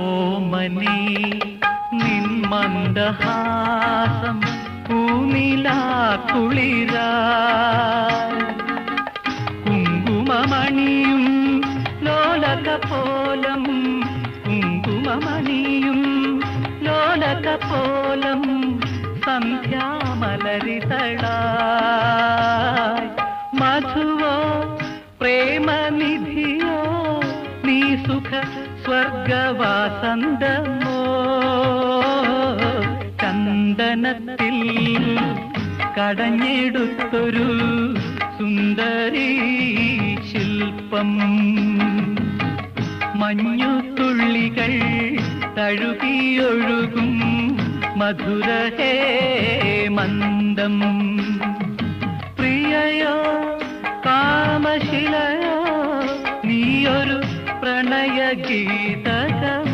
ഓമനീ നിൻ മന്ദഹാസം പൂനിലാക്കുളിരാ കുങ്കുമമണിയും ലോലകപോലം കുങ്കുമമണിയും ലോലകപോലം സന്ധ്യാമലരിതളായി മധുവോ പ്രേമനിധിയോ നീ സുഖ സ്വർഗവാസന്തമോ ചന്ദനത്തിൽ കടഞ്ഞെടുത്തൊരു സുന്ദരീ ശില്പം മഞ്ഞുതുള്ളികൾ തഴുകിയൊഴുകും മധുരഹേ മന്ദം പ്രിയയോ കാമശിലയോ നീയൊരു പ്രണയഗീതകം